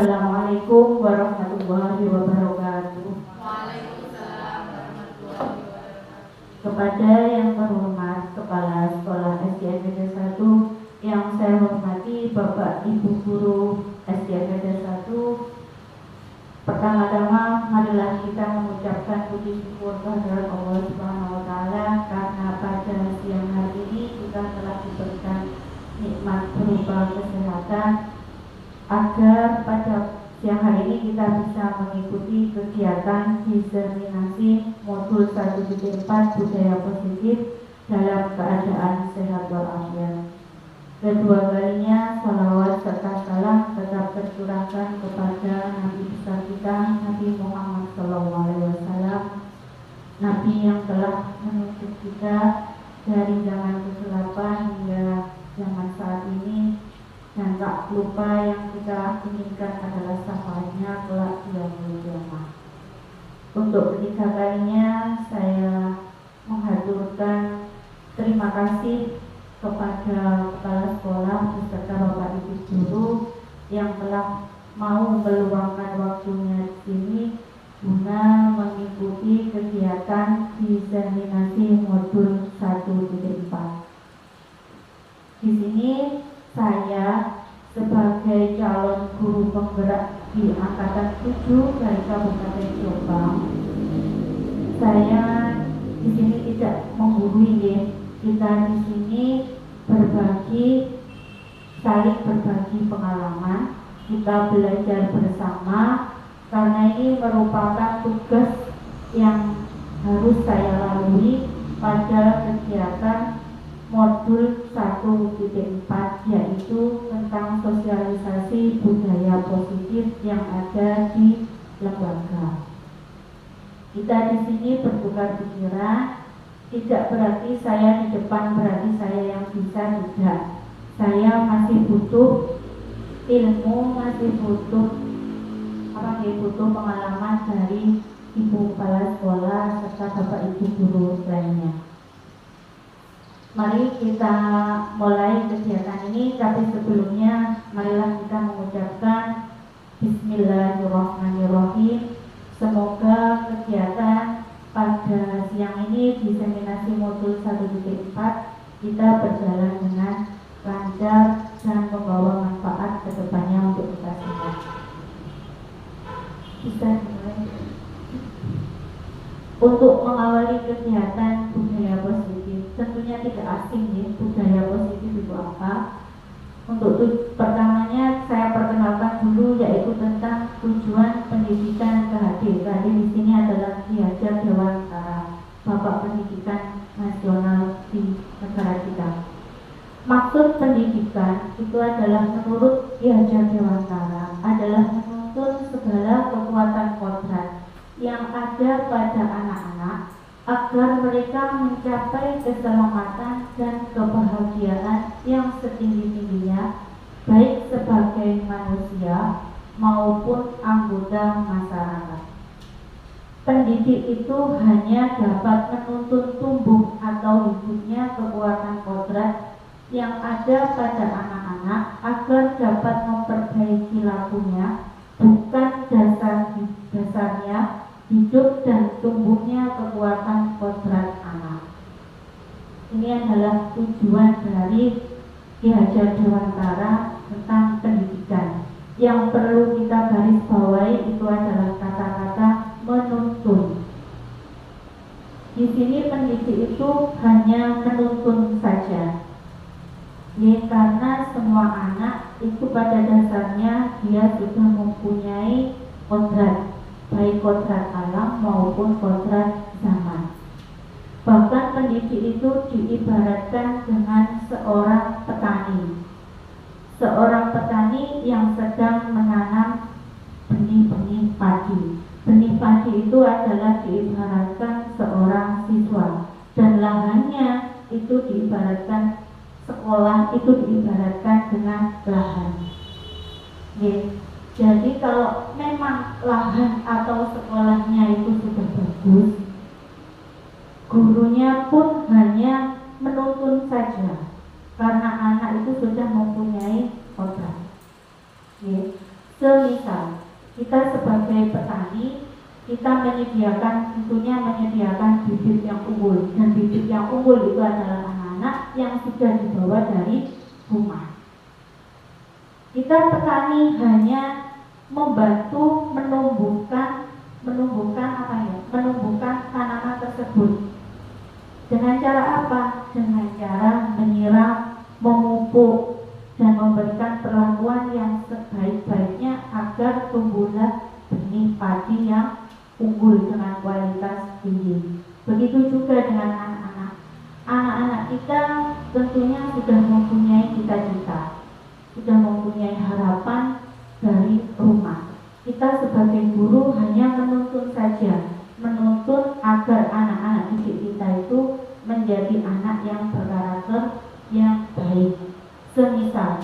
Assalamualaikum warahmatullahi wabarakatuh. Waalaikumsalam warahmatullahi wabarakatuh. Kepada yang terhormat Kepala Sekolah SDNPT 1, yang saya hormati Bapak Ibu Guru SDNPT 1, pertama-tama marilah kita mengucapkan puji syukur kehadirat Allah Subhanahu wa taala karena pada siang hari ini kita telah diberikan nikmat berupa kesehatan agar pada siang hari ini kita bisa mengikuti kegiatan diseminasi modul 1.4 budaya positif dalam keadaan sehat walafiat. Kedua kalinya salawat serta salam tetap tercurahkan kepada Nabi besar kita Nabi Muhammad SAW, Nabi yang telah menuntut kita dari zaman kegelapan hingga zaman saat ini, dan tak lupa yang kita inginkan adalah syafaatnya kelak di yaumul qiyamah. Untuk ketiga kalinya saya menghaturkan terima kasih kepada kepala sekolah beserta Bapak Ibu guru yang telah mau meluangkan waktunya di sini guna mengikuti kegiatan diseminasi modul 1.4. Di sini saya sebagai calon guru penggerak di angkatan 7 dari Kabupaten Jombang, saya di sini tidak menggurui ya. Kita di sini saling berbagi pengalaman, kita belajar bersama karena ini merupakan tugas yang harus saya lalui pada kegiatan modul 1.4, yaitu tentang sosialisasi budaya positif yang ada di lembaga. Kita di sini bertukar pikiran. Tidak berarti saya di depan, berarti saya yang bisa, tidak. Saya masih butuh ilmu, masih butuh pengalaman dari Ibu Kepala Sekolah serta Bapak Ibu guru lainnya. Mari kita mulai kegiatan ini, tapi sebelumnya marilah kita mengucapkan Bismillahirrahmanirrahim. Semoga kegiatan pada siang ini diseminasi modul 1.4 kita berjalan dengan lancar dan membawa manfaat ke depannya untuk kita semua. Bisa dimulai. Untuk mengawali kegiatan budaya positif, tentunya tidak asing ya, budaya positif itu apa. Untuk pertamanya saya perkenalkan dulu, yaitu tentang tujuan pendidikan KHD. KHD di sini adalah Ki Hajar Dewantara, Bapak Pendidikan Nasional di negara kita. Maksud pendidikan itu adalah menurut Ki Hajar Dewantara adalah menuntun segala kekuatan kodrat yang ada pada anak-anak agar mereka mencapai keselamatan dan kebahagiaan yang setinggi-tingginya, baik sebagai manusia maupun anggota masyarakat. Pendidik itu hanya dapat menuntun tumbuh atau hidupnya kekuatan kodrat yang ada pada anak-anak agar dapat memperbaiki lakunya, bukan dasarnya hidup dan tumbuhnya kekuatan kodrat anak. Ini adalah tujuan dari Ki Hajar Dewantara tentang pendidikan. Yang perlu kita garis bawahi itu adalah kata-kata menuntun. Di sini pendidik itu hanya menuntun saja. Ya, karena semua anak itu pada dasarnya dia sudah mempunyai kodrat, baik kodrat alam maupun kodrat zaman. Bahkan pendidik itu diibaratkan dengan seorang petani. Seorang petani yang sedang menanam benih-benih padi. Benih padi itu adalah diibaratkan seorang siswa, dan lahannya itu diibaratkan sekolah, itu diibaratkan dengan lahan. Jadi kalau memang lahan atau sekolahnya itu sudah bagus, gurunya pun hanya menuntun saja, karena anak itu sudah mempunyai kodrat. Semisal kita sebagai petani, kita tentunya menyediakan bibit yang unggul, dan bibit yang unggul itu adalah anak-anak yang sudah dibawa dari rumah. Kita petani hanya membantu menumbuhkan tanaman tersebut. Dengan cara apa? Dengan cara menyiram, memupuk, dan memberikan perlakuan yang sebaik-baiknya agar tumbuhlah benih padi yang unggul dengan kualitas tinggi. Begitu juga dengan anak-anak. Anak-anak kita tentunya sudah mempunyai cita-cita, sudah mempunyai harapan dari rumah. Kita sebagai guru hanya menuntun saja, menuntun agar anak-anak didik kita itu menjadi anak yang berkarakter yang baik. Semisal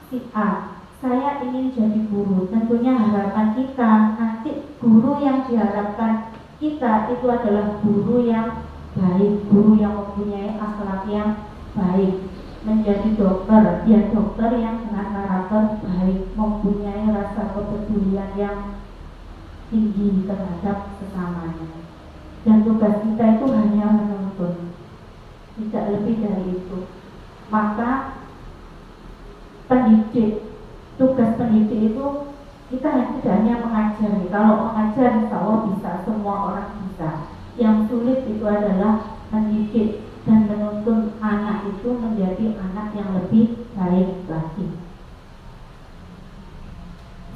si A, saya ingin jadi guru, tentunya harapan kita nanti guru yang diharapkan kita itu adalah guru yang baik, guru yang mempunyai akhlak yang baik. Menjadi dokter, ya dokter yang dengan karakter baik, mempunyai rasa kepedulian yang tinggi terhadap sesamanya. Dan tugas kita itu hanya menuntun, tidak lebih dari itu. Maka tugas pendidik itu kita tidak hanya mengajari. Kalau mengajar insya Allah bisa, semua orang bisa. Yang sulit itu adalah mendidik dan menuntun anak itu menjadi anak yang lebih baik lagi.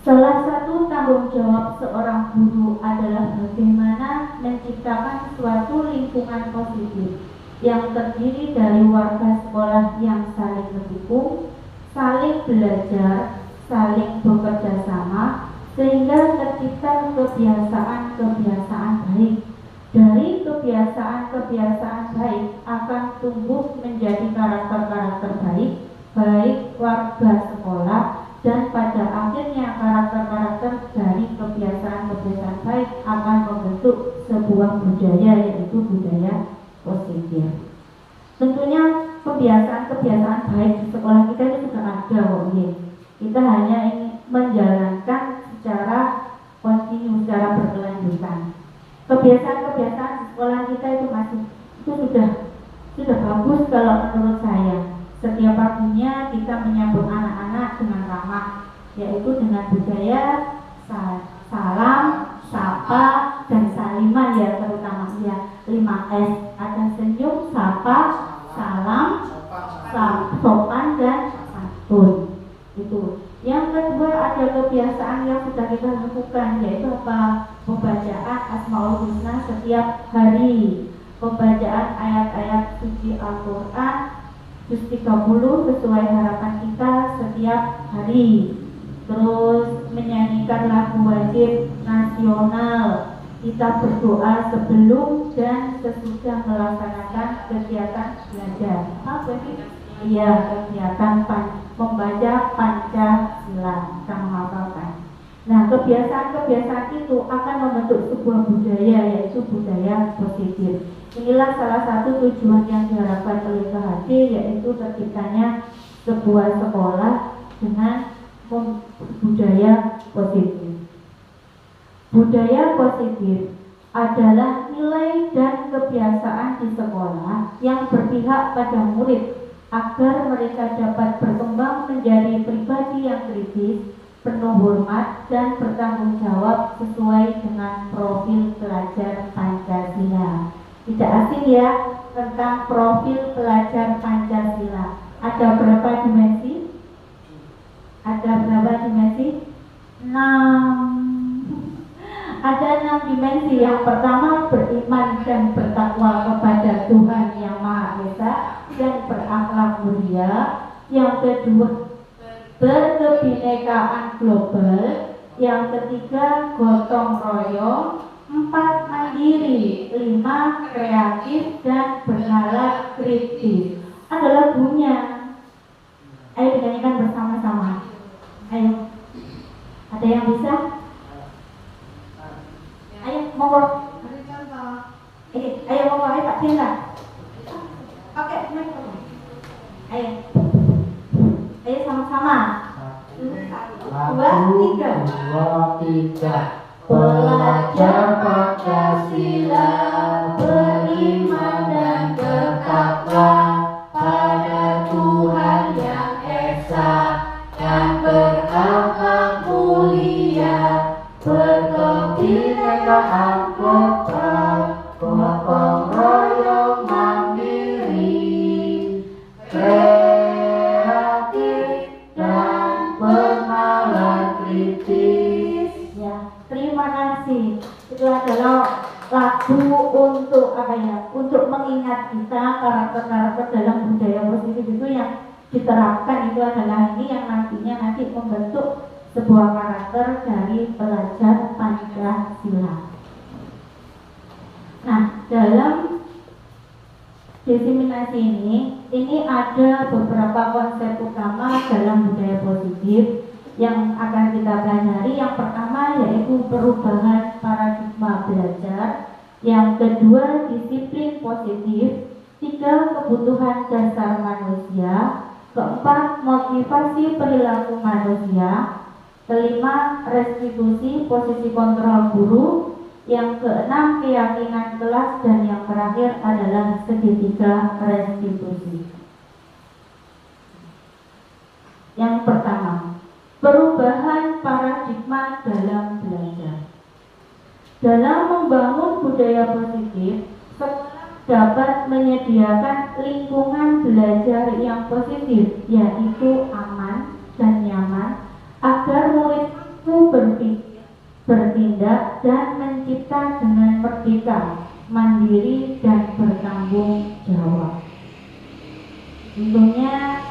Salah satu tanggung jawab seorang guru adalah bagaimana menciptakan suatu lingkungan positif yang terdiri dari warga sekolah yang saling mendukung, saling belajar, saling bekerja sama, sehingga tercipta kebiasaan-kebiasaan baik. Dari kebiasaan-kebiasaan baik akan tumbuh menjadi karakter-karakter baik, baik warga sekolah, dan pada akhirnya karakter-karakter dari kebiasaan-kebiasaan baik akan membentuk sebuah budaya, yaitu budaya positif. Tentunya kebiasaan-kebiasaan baik di sekolah kita itu sudah ada, kita hanya ingin menjalankan secara kontinu, secara berkelanjutan. Kebiasaan-kebiasaan di sekolah kita itu sudah bagus kalau menurut saya. Setiap paginya kita menyambut anak-anak dengan ramah, yaitu dengan budaya salam, sapa, dan saliman, ya, terutama ya 5S. Ada senyum, sapa, salam, sopan, dan santun. Itu. Yang kedua, ada kebiasaan yang sudah kita lakukan, yaitu apa? Pembacaan Asmaul Husna setiap hari, pembacaan ayat-ayat suci Al-Quran juz 30 sesuai harapan kita setiap hari. Terus menyanyikan lagu wajib nasional, kita berdoa sebelum dan sesudah melaksanakan kegiatan belajar. Iya, kegiatan membaca Pancasila, kita menghafalkan. Nah, kebiasaan-kebiasaan itu akan membentuk sebuah budaya, yaitu budaya positif. Inilah salah satu tujuan yang diharapkan oleh KHD, yaitu terciptanya sebuah sekolah dengan budaya positif. Budaya positif adalah nilai dan kebiasaan di sekolah yang berpihak pada murid agar mereka dapat berkembang menjadi pribadi yang kritis, penuh hormat, dan bertanggung jawab sesuai dengan profil pelajar Pancasila. Tidak asing ya tentang profil pelajar Pancasila. Ada berapa dimensi? Ada berapa dimensi? 6. Ada 6 dimensi. Yang pertama, beriman dan bertakwa kepada Tuhan Yang Maha Esa dan berakhlak mulia. Yang kedua, berkebinekaan global. Yang ketiga, gotong royong. 4, mandiri. 5, kreatif dan bernalar kritis. Ada lagunya. Ayo dinyanyikan bersama-sama. Ayo. Ada yang bisa? Ayo, monggo. Ayo monggo, ayo Pak Cinta. Pakai mic. Ayo. Ayo sama-sama. 1, 2, 3. Tidak belajar Pancasila, beriman dan bertakwa pada Tuhan yang esa, yang berakhlak mulia, berkebinekaan kokoh, gotong royong mandiri, kreatif dan bernalar kritis. Ya, terima kasih. Itu adalah lagu untuk untuk mengingat kita karakter-karakter dalam budaya positif itu yang diterapkan itu adalah ini yang nanti membentuk sebuah karakter dari pelajar Pancasila. Nah, dalam diseminasi ini ada beberapa konsep utama dalam budaya positif yang akan kita pelajari. Yang pertama yaitu perubahan paradigma belajar, yang kedua disiplin positif, tiga kebutuhan dasar manusia, keempat motivasi perilaku manusia, kelima restitusi posisi kontrol guru, yang keenam keyakinan kelas, dan yang terakhir adalah segitiga restitusi. Yang pertama, perubahan paradigma dalam belajar. Dalam membangun budaya positif, sekolah dapat menyediakan lingkungan belajar yang positif, yaitu aman dan nyaman, agar murid mampu berpikir, bertindak, dan mencipta dengan merdeka, mandiri, dan bertanggung jawab. Tentunya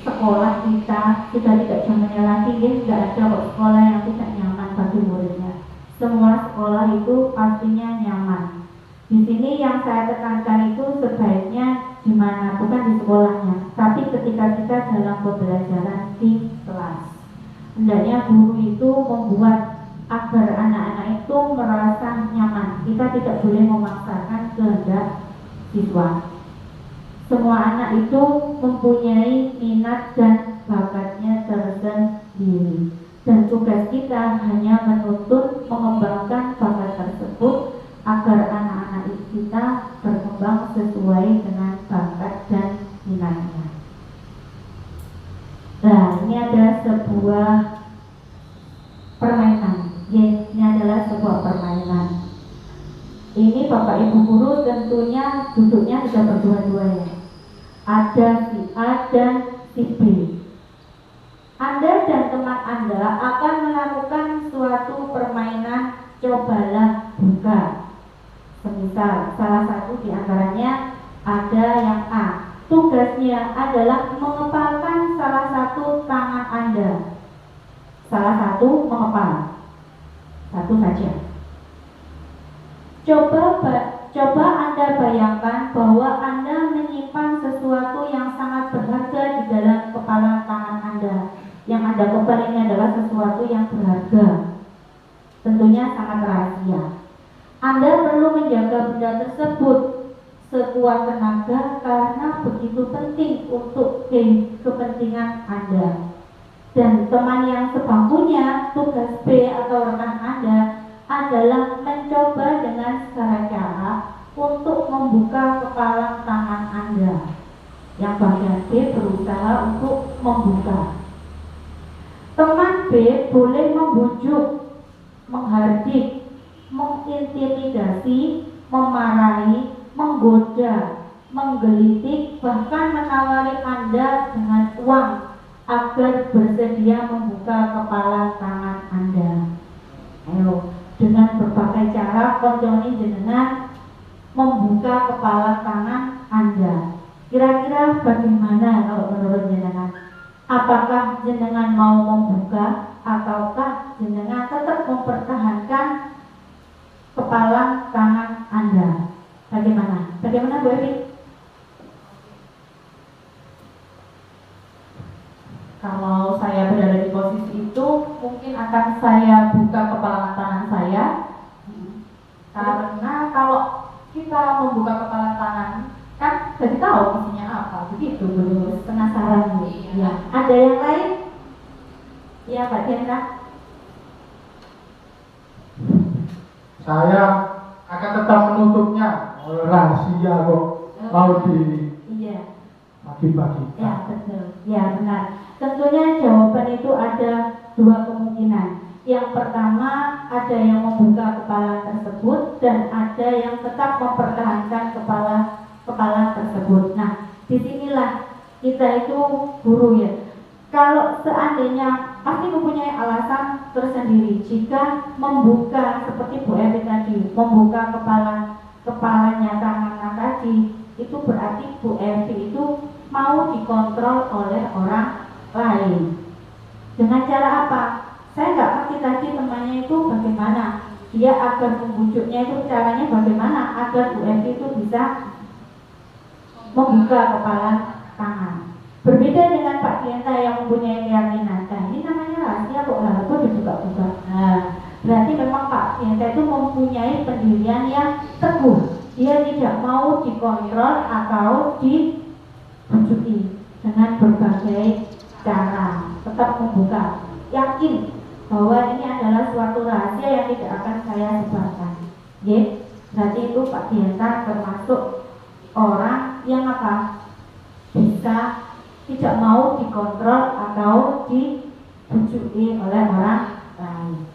sekolah kita sudah tidak zamannya lagi, tidak ada kok sekolah yang tidak nyaman bagi muridnya. Semua sekolah itu pastinya nyaman. Di sini yang saya tekankan itu sebaiknya di mana, bukan di sekolahnya, tapi ketika kita dalam pembelajaran di kelas. Hendaknya guru itu membuat agar anak-anak itu merasa nyaman. Kita tidak boleh memaksakan kehendak siswa. Semua anak itu mempunyai minat dan bakatnya tersendiri, dan tugas kita hanya menuntut mengembangkan bakat tersebut agar anak-anak kita berkembang sesuai dengan bakat dan minatnya. Nah, ini ada sebuah permainan. Ini adalah sebuah permainan. Ini Bapak Ibu guru tentunya duduknya sudah berdua-dua ya. Ada si A dan si B. Anda dan teman Anda akan melakukan suatu permainan cobalah buka. Semisal salah satu di antaranya ada yang A. Tugasnya adalah mengepalkan salah satu tangan Anda. Salah satu mengepal. Satu saja. Coba Anda bayangkan bahwa Anda menyimpan sesuatu yang sangat berharga di dalam kepalan tangan Anda. Yang Anda kepal ini adalah sesuatu yang berharga, tentunya sangat rahasia. Anda perlu menjaga benda tersebut sekuat tenaga karena begitu penting untuk kepentingan Anda. Dan teman yang sebangkunya, tugas B atau rekan Anda adalah mencoba dengan segala cara untuk membuka kepala tangan Anda. Yang bagian B berusaha untuk membuka. Teman B boleh membujuk, menghardik, mengintimidasi, memarahi, menggoda, menggelitik, bahkan menawari Anda dengan uang agar bersedia membuka kepala tangan Anda. Ayo, dengan berbagai cara konconi jenengan membuka kepala tangan Anda. Kira-kira bagaimana kalau menurut jenengan? Apakah jenengan mau membuka ataukah jenengan tetap mempertahankan kepala tangan Anda? Bagaimana? Bagaimana Bu Evi? Kalau saya berada di posisi itu, mungkin akan saya buka kepala tangan saya. Karena kalau kita membuka kepala tangan, kan jadi tahu isinya apa, begitu Bu, penasaran Bu. Ya. Ada yang lain? Ya Mbak Diana. saya akan tetap menutupnya. Rahasia kok mau Iya. bagi-bagi. Ya, betul. Ya, benar. Tentunya jawaban itu ada dua kemungkinan. Yang pertama, ada yang membuka kepala tersebut dan ada yang tetap mempertahankan kepala tersebut. Nah, disinilah kita itu guru ya. Kalau seandainya pasti mempunyai alasan tersendiri jika membuka seperti Bu Evi tadi, membuka kepalanya tangan tadi, itu berarti Bu Evi itu mau dikontrol oleh orang lain. Dengan cara apa? Saya nggak ngerti tadi temannya itu bagaimana. Dia agar membujuknya itu caranya bagaimana agar Bu Evi itu bisa membuka kepala tangan. Berbeda dengan Pak Dienta yang mempunyai keyakinan. Nah, ini namanya rahasia kok kok dibuka-buka. Nah, berarti memang Pak Dienta itu mempunyai pendirian yang teguh. Dia tidak mau dikontrol atau dibujuki dengan berbagai cara. Tetap membuka. Yakin bahwa ini adalah suatu rahasia yang tidak akan saya sebarkan. Berarti itu Pak Dienta termasuk orang yang apa? Bisa tidak mau dikontrol atau dibujuki oleh orang lain.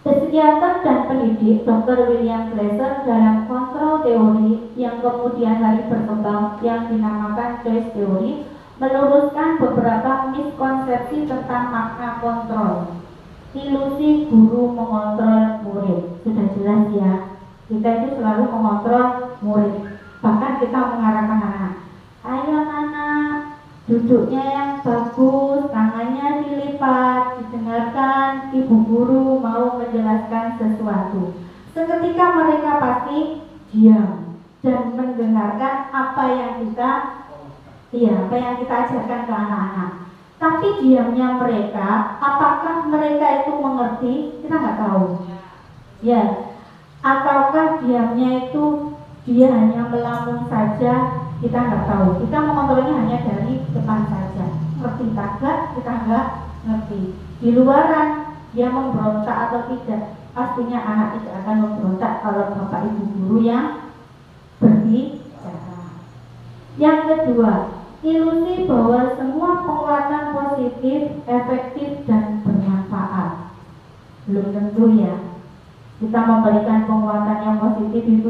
Psikiater dan pendidik Dr. William Glasser dalam kontrol teori yang kemudian hari berkembang yang dinamakan choice theory meluruskan beberapa miskonsepsi tentang makna kontrol. Ilusi guru mengontrol murid. Sudah jelas ya, kita itu selalu mengontrol murid. Bahkan kita mengarahkan anak, ayo anak, duduknya yang bagus, tangannya dilipat, didengarkan ibu guru mau menjelaskan sesuatu. Seketika mereka pasti diam dan mendengarkan apa yang kita ajarkan ke anak-anak. Tapi diamnya mereka, apakah mereka itu mengerti? Kita nggak tahu. Ya, ataukah diamnya itu dia hanya melamun saja? Kita nggak tahu. Kita mengontrolnya hanya dari depan saja. Ngerti kagak? Kita nggak ngerti. Di luaran dia memberontak atau tidak? Pastinya anak tidak akan memberontak kalau bapak ibu guru yang berbicara. Yang kedua, ilusi bahwa semua penguatan positif, efektif dan bermanfaat. Belum tentu ya. Kita memberikan penguatan yang positif itu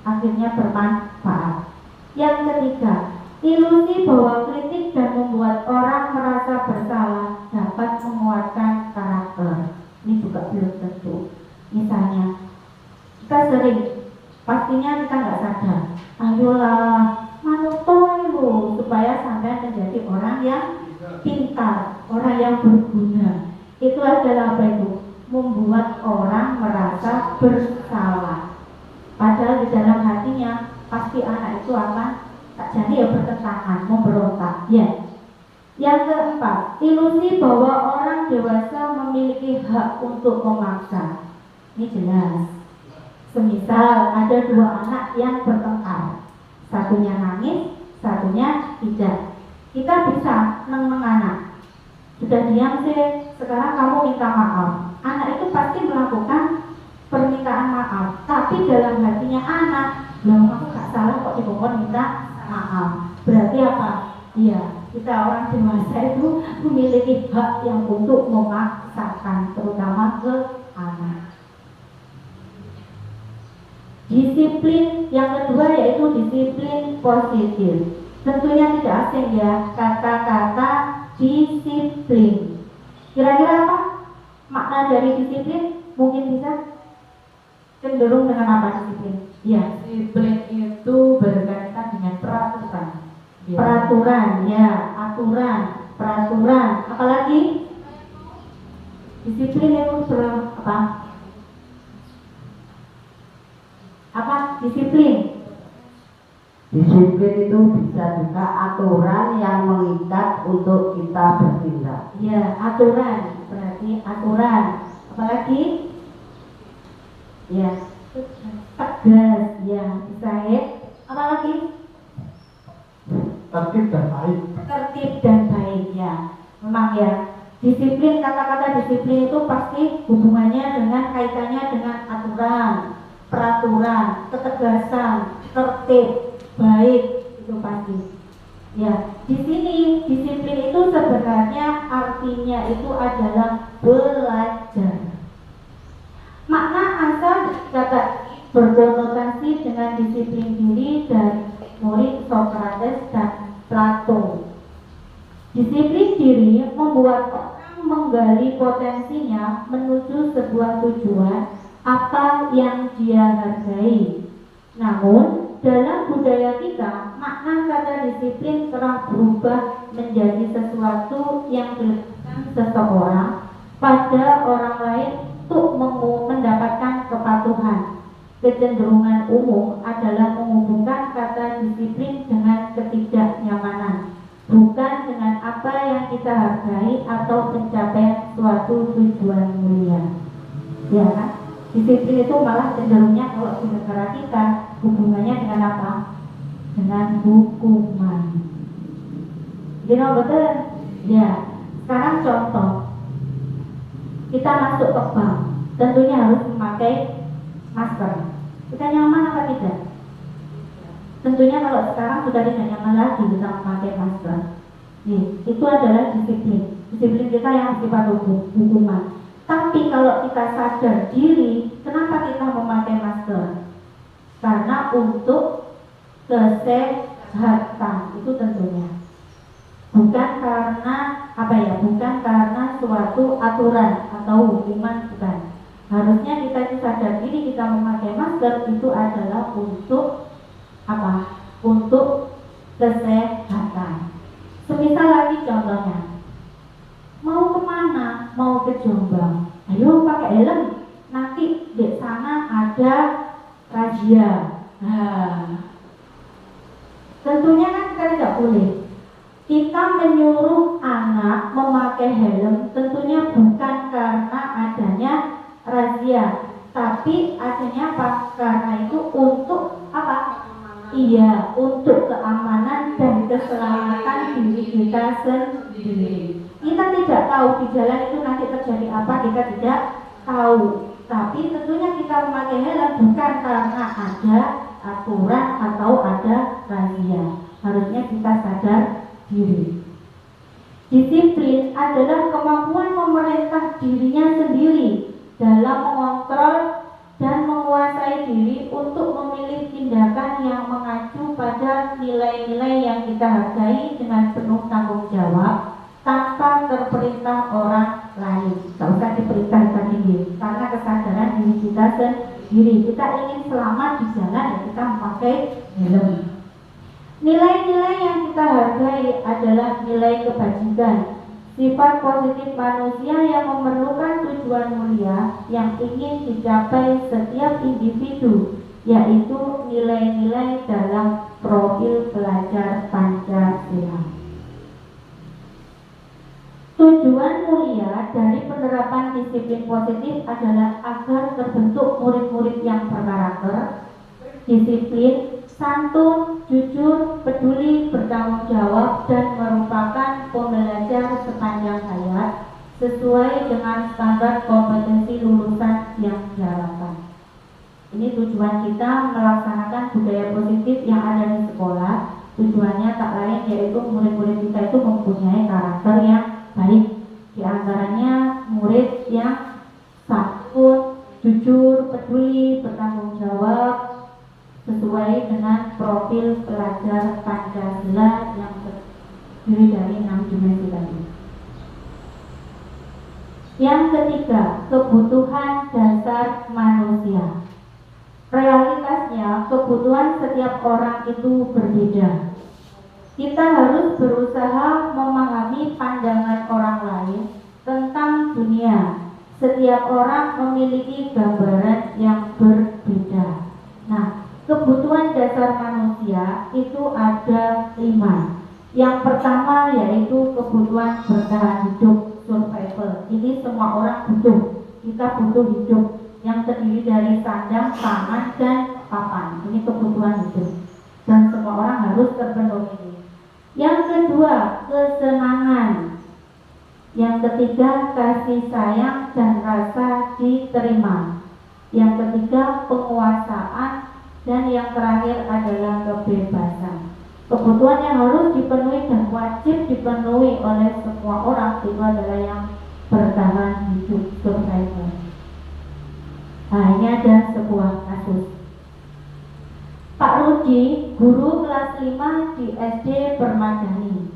akhirnya bermanfaat. Yang ketiga, ilusi bahwa kritik dan membuat orang merasa bersalah dapat menguatkan karakter. Ini juga belum tentu. Misalnya, kita sering, pastinya kita nggak sadar, ayolah manutoi lu supaya sampai menjadi orang yang pintar, orang yang berguna. Itu adalah apa itu? Membuat orang merasa bersalah. Padahal di dalam hatinya pasti anak itu akan tak jadi ya bertentangan, memberontak. Ya. Yang keempat, ilusi bahwa orang dewasa memiliki hak untuk memaksa. Ini jelas. Semisal ada dua anak yang bertengkar, satunya nangis, satunya tidak. Kita bisa neng anak. Sudah diam sih, sekarang kamu minta maaf. Anak itu pasti melakukan permintaan maaf, tapi dalam hatinya anak, loh aku gak salah kok dibongkar minta maaf. Berarti apa? Iya, kita orang dewasa itu memiliki hak yang untuk memaksakan, terutama ke anak. Disiplin yang kedua yaitu disiplin positif. Tentunya tidak asing ya kata-kata disiplin. Kira-kira apa makna dari disiplin? Mungkin bisa cenderung dengan apa disiplin? Ya, Disiplin itu berkaitan dengan peraturan. peraturan, ya, aturan, peraturan. Apalagi disiplin itu apa? Apa disiplin? Disiplin itu bisa juga aturan yang mengikat untuk kita bertindak. Ya, aturan, berarti aturan. Apalagi? Ya, tegas, ya, bisa ya. Apalagi? Tertib dan baik. Tertib dan baik, ya. Memang ya, Disiplin, kata-kata disiplin itu pasti hubungannya dengan kaitannya dengan aturan, peraturan, ketegasan, tertib, baik, itu pasti. Ya, di sini disiplin itu sebenarnya artinya itu adalah belajar. Makna asal kata berkonotasi dengan disiplin diri dari murid Socrates dan Plato. Disiplin diri membuat orang menggali potensinya menuju sebuah tujuan apa yang dia hargai. Namun, dalam budaya kita, makna kata disiplin telah berubah menjadi sesuatu yang dilakukan seseorang pada orang lain untuk mendapatkan kepatuhan. Kecenderungan umum adalah menghubungkan kata disiplin dengan ketidaknyamanan, bukan dengan apa yang kita hargai atau pencapaian suatu tujuan mulia. Ya kan? Disiplin itu malah cenderungnya kalau di negara kita hubungannya dengan apa? Dengan hukuman. Jadi betul? Ya. Sekarang contoh, kita masuk ke bank, tentunya harus memakai masker. Kita nyaman apa tidak? Tentunya kalau sekarang sudah tidak nyaman lagi kita memakai masker. Nih, itu adalah disiplin. Disiplin kita yang sifat hukuman. Tapi kalau kita sadar diri, kenapa kita memakai masker? Karena untuk kesehatan itu tentunya. Bukan karena apa ya? Bukan karena suatu aturan atau hukuman, bukan. Harusnya kita sadar diri kita memakai masker itu adalah untuk apa? Untuk kesehatan. Semisal lagi contohnya, mau kemana? Mau ke Jombang, ayo pakai helm. Nanti di sana ada razia. Nah, tentunya kan kita tidak boleh. Kita menyuruh anak memakai helm tentunya bukan karena adanya razia, tapi adanya apa? Karena itu untuk apa? Iya, untuk keamanan dan keselamatan diri kita sendiri. Kita tidak tahu di jalan itu nanti terjadi apa, kita tidak tahu. Tapi tentunya kita memakai helm bukan karena ada aturan atau ada razia. Harusnya kita sadar diri. Disiplin adalah kemampuan memerintah dirinya sendiri dalam mengontrol dan menguasai diri untuk memilih tindakan yang mengacu pada nilai-nilai yang kita hargai dengan penuh tanggung jawab tanpa terperintah orang lain. Tidak usah diperintahkan diri, karena kesadaran diri kita sendiri. Kita ingin selamat di jalan, ya kita memakai helm. Nilai-nilai yang kita hargai adalah nilai kebajikan, sifat positif manusia yang memerlukan tujuan mulia yang ingin dicapai setiap individu, yaitu nilai-nilai dalam profil pelajar Pancasila. Tujuan mulia dari penerapan disiplin positif adalah agar terbentuk murid-murid yang berkarakter, disiplin, santun, jujur, peduli, bertanggung jawab, dan merupakan pembelajar sepanjang hayat sesuai dengan standar kompetensi lulusan yang diharapkan. Ini tujuan kita melaksanakan budaya positif yang ada di sekolah. Tujuannya tak lain yaitu murid-murid kita itu mempunyai karakter yang baik. Di antaranya murid yang santun, jujur, peduli, bertanggung jawab, sesuai dengan profil pelajar Pancasila yang terdiri dari 6 dimensi tadi. Yang ketiga, kebutuhan dasar manusia. Realitasnya, kebutuhan setiap orang itu berbeda. Kita harus berusaha memahami pandangan orang lain tentang dunia. Setiap orang memiliki gambaran yang berbeda. Nah, kebutuhan dasar manusia itu ada 5. Yang pertama yaitu kebutuhan bertahan hidup, survival. Ini semua orang butuh. Kita butuh hidup yang terdiri dari sandang, pangan, dan papan. Ini kebutuhan hidup dan semua orang harus terpenuhi. Yang kedua, kesenangan. Yang ketiga, kasih sayang dan rasa diterima. Yang ketiga, penguasaan. Dan yang terakhir adalah kebebasan. Kebutuhan yang harus dipenuhi dan wajib dipenuhi oleh semua orang itu adalah yang bertahan hidup, survival. Nah, ini ada sebuah kasus. Pak Rudi, guru kelas 5 di SD Permadani,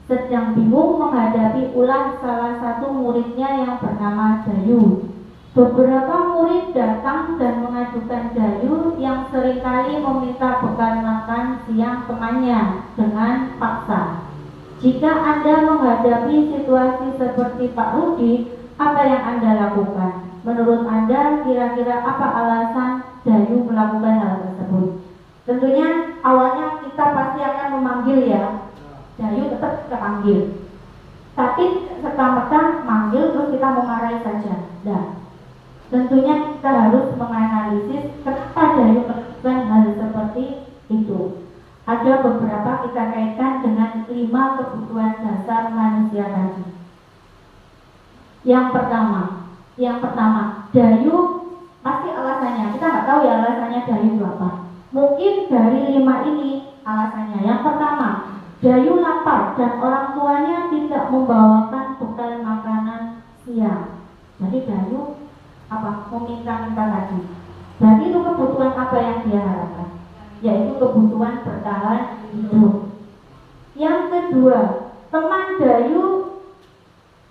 sedang bingung menghadapi ulah salah satu muridnya yang bernama Dayu. Beberapa murid datang dan mengajukan Dayu yang seringkali meminta bekal makan siang temannya dengan paksa. Jika Anda menghadapi situasi seperti Pak Rudi, apa yang Anda lakukan? Menurut Anda, kira-kira apa alasan Dayu melakukan hal tersebut? Tentunya awalnya kita pasti akan memanggil ya. Dayu tetap kita panggil. Tapi serta-merta manggil terus kita memarahi saja. Nah, tentunya kita harus menganalisis kenapa Dayu melakukan hal seperti itu. Ada beberapa kita kaitkan dengan 5 kebutuhan dasar manusia tadi. Yang pertama, Dayu pasti alasannya. Kita nggak tahu ya alasannya Dayu itu apa. Mungkin dari 5 ini alasannya. Yang pertama, Dayu lapar dan orang tuanya tidak membawakan bekal makanan siang. Jadi Dayu meminta-minta tadi. Berarti itu kebutuhan apa yang dia harapkan? Yaitu kebutuhan bertahan hidup. Yang kedua, teman Dayu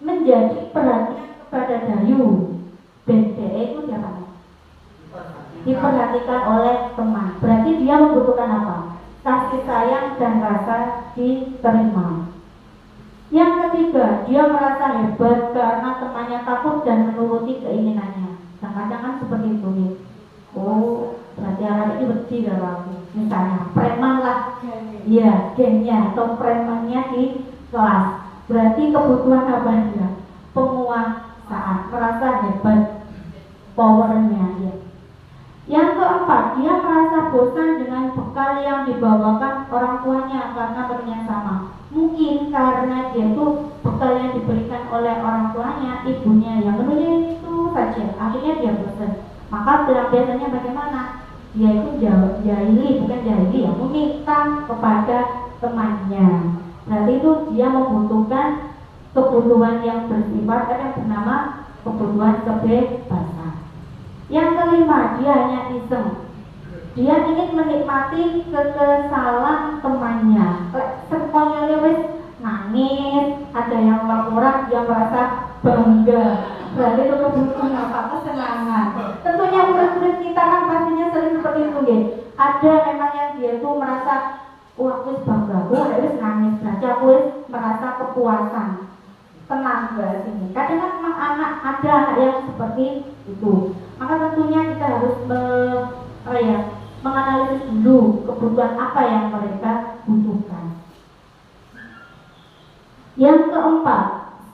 menjadi perhatian kepada Dayu. BDE itu siapa? Diperhatikan oleh teman. Berarti dia membutuhkan apa? Kasih sayang dan rasa diterima. Yang ketiga, dia merasa hebat karena temannya takut dan menuruti keinginannya. Kadang-kadang kan seperti itu nih. Oh, berarti anak ini berdiri dari aku. Misalnya, preman lah. Iya, gengnya atau premannya di kelas. Berarti kebutuhan apa dia? Penguasaan, merasa hebat, powernya dia. Yang keempat, dia merasa bosan dengan bekal yang dibawakan orang tuanya karena ternyata sama. Mungkin karena dia itu bekal yang diberikan oleh orang tuanya, ibunya yang menulis itu saja. Akhirnya dia bosan. Maka biasanya bagaimana? Dia itu meminta kepada temannya. Berarti itu dia membutuhkan kebutuhan yang bersifat yang bernama kebutuhan kebebasan. Yang kelima, dia hanya iseng. Dia ingin menikmati kekesalan temannya. Semuanya lewis nangis, ada yang laporan, dia merasa bangga. Berarti itu kebutuhan apa? Kesenangan. Tentunya murid-murid kita kan pastinya sering seperti itu, ya. Ada memang yang dia itu merasa, aku bangga, aku nangis, berarti aku merasa kepuasan, tenang dari sini. Kadang kan memang ada anak yang seperti itu. Maka tentunya kita harus menganalisis dulu kebutuhan apa yang mereka butuhkan. Yang keempat,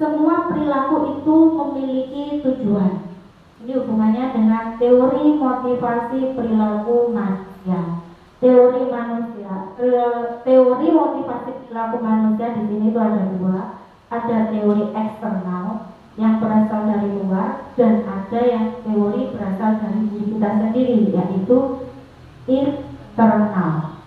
semua perilaku itu memiliki tujuan. Ini hubungannya dengan teori motivasi perilaku manusia. Teori motivasi perilaku manusia di sini itu ada 2. Ada teori eksternal yang berasal dari luar dan ada yang teori berasal dari diri kita sendiri, yaitu internal.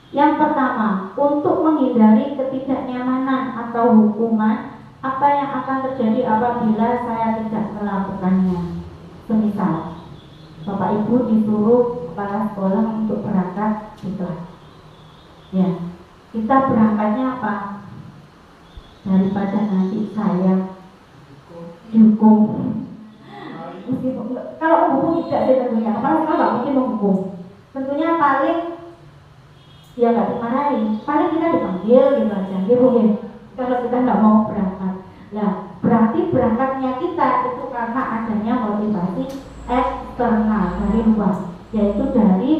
Yang pertama, untuk menghindari ketidaknyamanan atau hukuman, apa yang akan terjadi apabila saya tidak melakukannya? Semisal Bapak Ibu disuruh kepala sekolah untuk berangkat di kelas. Ya, kita berangkatnya apa? Daripada nanti saya dihukum. Kalau menghukum tidak sih tentunya, kepala sekolah nggak mungkin menghukum. Tentunya paling ya nggak dimarahi, paling kita dipanggil gitu aja, gitu ya. Kalau kita nggak mau berangkat, nah berarti berangkatnya kita itu karena adanya motivasi eksternal dari luar, yaitu dari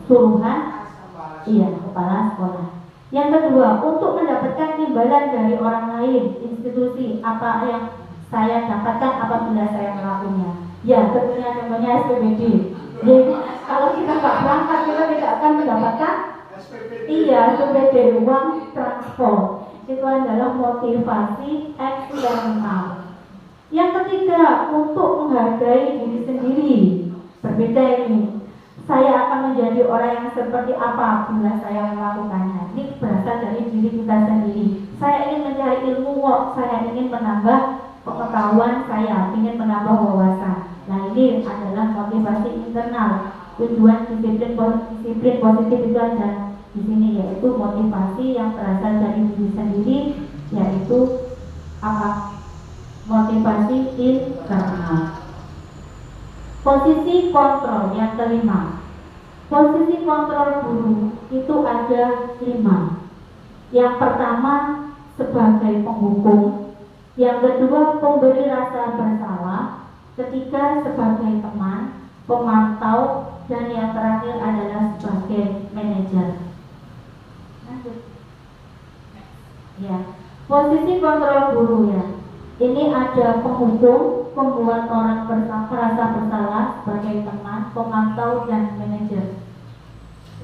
suruhan kepala sekolah. Yang kedua, untuk mendapatkan imbalan dari orang lain, institusi, apa yang saya dapatkan apabila saya melakukannya. Ya, tentunya contohnya SPBD. Jadi, kalau kita nggak berangkat, kita tidak akan mendapatkan SPBD, uang transport. itu adalah motivasi eksternal. Yang ketiga, untuk menghargai diri sendiri. Berbeda ini. Saya akan menjadi orang yang seperti apa bila saya melakukannya. Ini berasal dari diri kita sendiri. Saya ingin mencari ilmu, saya ingin menambah pengetahuan saya, ingin menambah wawasan. Nah, ini adalah motivasi internal. Tujuan disiplin positif itu ada di sini, yaitu motivasi yang berasal dari diri sendiri, yaitu apa? Motivasi internal. Posisi kontrol yang kelima. Posisi kontrol guru itu ada 5. Yang pertama sebagai penghukum, yang kedua pemberi rasa bersalah, ketiga sebagai teman, pemantau, dan yang terakhir adalah sebagai manajer. Ya, posisi kontrol guru ya. Ini ada penghukum, pembuat orang merasa bersalah sebagai teman, pemantau, dan manajer.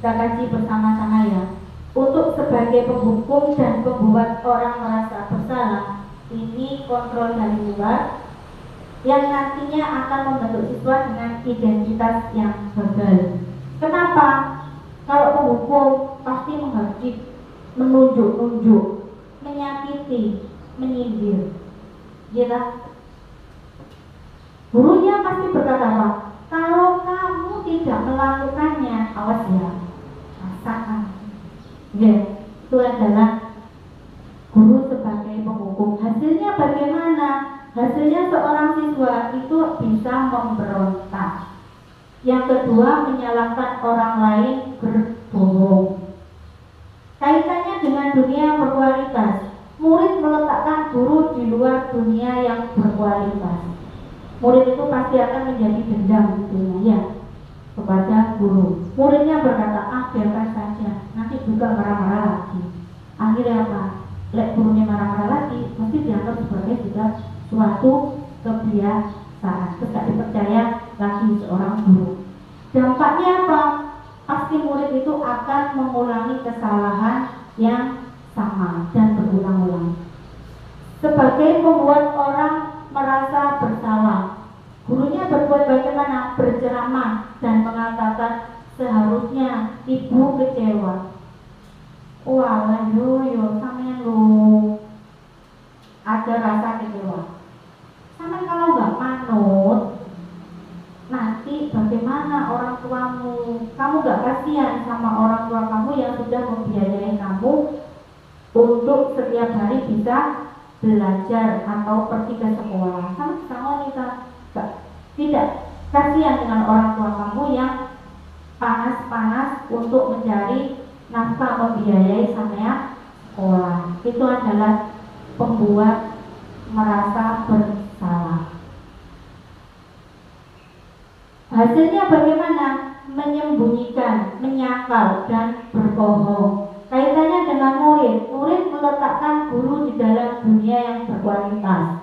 Kita kaji bersama-sama ya. Untuk sebagai penghukum dan pembuat orang merasa bersalah, ini kontrol dari luar yang nantinya akan membentuk siswa dengan identitas yang gagal. Kenapa? Kalau penghukum pasti menghadik, menunjuk-nunjuk, menyakiti, menyindir. Gitu. Gurunya pasti berkata apa? Kalau kamu tidak melakukannya, awas ya, rasakan. Ya, itu adalah guru sebagai penghukum. Hasilnya bagaimana? Hasilnya seorang siswa itu bisa memberontak. Yang kedua, menyalahkan orang lain, berbohong. Kaitannya dengan dunia berkualitas. Murid meletakkan guru di luar dunia yang berkualitas. Murid itu pasti akan menjadi dendam ya kepada guru. Muridnya berkata, biarkan saja, nanti juga marah-marah lagi. Akhirnya apa? Lek gurunya marah-marah lagi, mesti dianggap sebagai juga suatu kebiasaan, tidak dipercaya lagi seorang guru. Dampaknya apa? Pasti murid itu akan mengulangi kesalahan yang sama dan berulang-ulang. Sebagai pembuat orang merasa bersalah, gurunya berbuat bagaimana? Berceramah dan mengatakan seharusnya ibu kecewa. Wah, yo sampean lo ada rasa kecewa. Sampean kalau nggak manut, nanti bagaimana orang tuamu? Kamu nggak kasihan sama orang tua kamu yang sudah membiayai kamu untuk setiap hari bisa belajar atau pergi ke sekolah. Kamu wanita tidak kasihan dengan orang tua kamu yang panas-panas untuk mencari nafkah membiayai sampai sekolah. Itu adalah pembuat merasa bersalah. Hasilnya bagaimana? Menyembunyikan, menyangkal, dan berbohong. Kaitannya dengan murid. Murid meletakkan guru di dalam dunia yang berkualitas.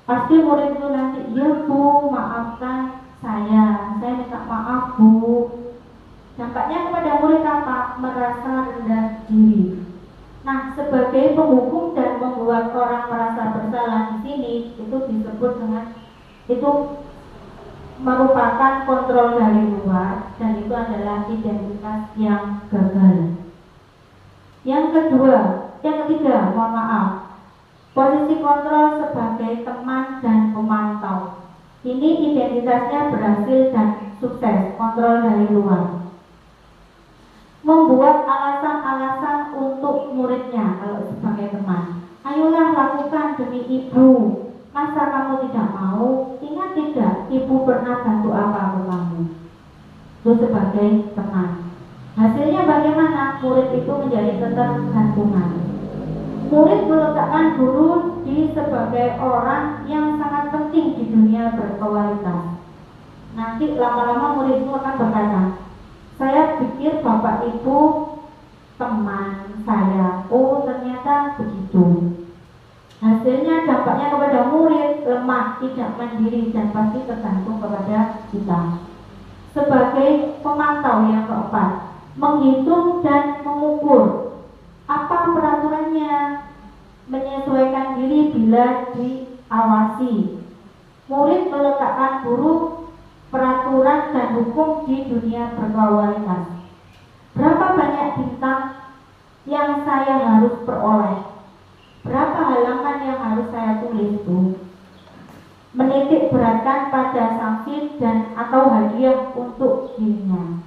Pasti murid itu nanti, ya bu, maafkan saya minta maaf bu. Dampaknya kepada murid apa? Merasa rendah diri. Nah, sebagai penghukum dan membuat orang merasa bersalah di sini, itu disebut dengan, itu merupakan kontrol dari luar, dan itu adalah identitas yang gagal. Yang ketiga, mohon maaf, posisi kontrol sebagai teman dan pemantau. Ini identitasnya berhasil dan sukses, kontrol dari luar. Membuat alasan-alasan untuk muridnya kalau sebagai teman. Ayolah lakukan demi ibu. Masa kamu tidak mau? Ingat tidak, ibu pernah bantu apa untuk kamu? Itu sebagai teman. Hasilnya bagaimana? Murid itu menjadi ketergantungan. Murid meletakkan guru di sebagai orang yang sangat penting di dunia berkualitas. Nanti lama-lama murid itu akan berkata, saya pikir bapak ibu teman saya. Oh, ternyata begitu. Hasilnya dampaknya kepada murid lemah, tidak mandiri, dan pasti tergantung kepada kita. Sebagai pemantau yang keempat, menghitung dan mengukur apa peraturannya, menyesuaikan diri bila diawasi. Murid meletakkan guru, peraturan dan hukum di dunia berkualitas. Berapa banyak bintang yang saya harus peroleh? Berapa halaman yang harus saya tulis, Bu? Menitik beratkan pada sanksi dan atau hadiah untuk dirinya.